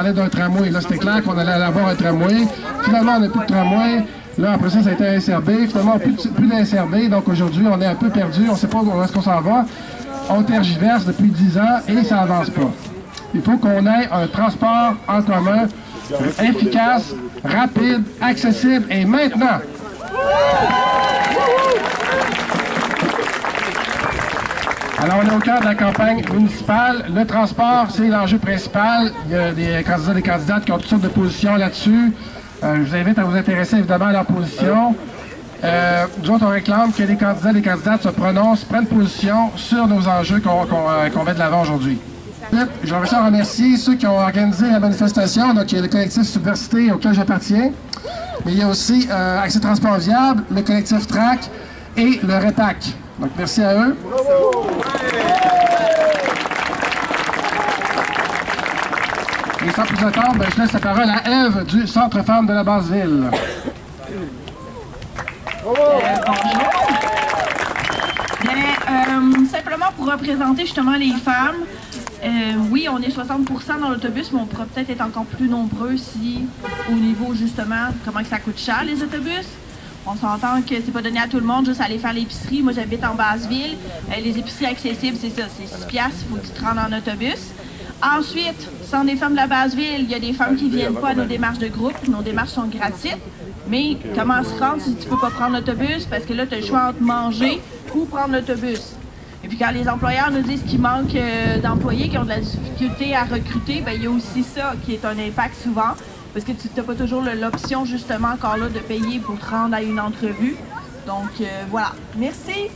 parlait d'un tramway. Là, c'était clair qu'on allait avoir un tramway. Finalement, on n'a plus de tramway. Là, après ça, ça a été un SRB. Finalement, plus d'SRB. Donc aujourd'hui, on est un peu perdu. On ne sait pas où est-ce qu'on s'en va. On tergiverse depuis 10 ans et ça n'avance pas. Il faut qu'on ait un transport en commun efficace, rapide, accessible et maintenant. Alors, on est au cœur de la campagne municipale. Le transport, c'est l'enjeu principal. Il y a des candidats et des candidates qui ont toutes sortes de positions là-dessus. Je vous invite à vous intéresser évidemment à leur position. Nous autres, on réclame que les candidats et les candidates se prononcent, prennent position sur nos enjeux qu'on met de l'avant aujourd'hui. Je voudrais remercier ceux qui ont organisé la manifestation. Donc, il y a le collectif Subversité auquel j'appartiens. Mais il y a aussi Accès Transport Viable, le collectif TRAC et le REPAC. Donc, merci à eux. Et sans plus attendre, je laisse la parole à Ève du Centre Femmes de la Basse-Ville. Bonjour. Simplement pour représenter justement les femmes, oui, on est 60% dans l'autobus, mais on pourrait peut-être être encore plus nombreux si, au niveau justement, comment que ça coûte cher les autobus. On s'entend que c'est pas donné à tout le monde juste aller faire l'épicerie. Moi, j'habite en Basse-Ville. Les épiceries accessibles, c'est ça, c'est 6$, il faut que tu te rendes en autobus. Ensuite, sans des femmes de la Basse-Ville, il y a des femmes qui ne viennent pas à nos démarches de groupe. Nos démarches sont gratuites. Mais comment se rendre si tu ne peux pas prendre l'autobus? Parce que là, tu as le choix entre manger ou prendre l'autobus. Et puis quand les employeurs nous disent qu'il manque d'employés, qui ont de la difficulté à recruter, bien, il y a aussi ça qui est un impact souvent. Parce que tu n'as pas toujours l'option, justement, encore là, de payer pour te rendre à une entrevue. Donc, voilà. Merci!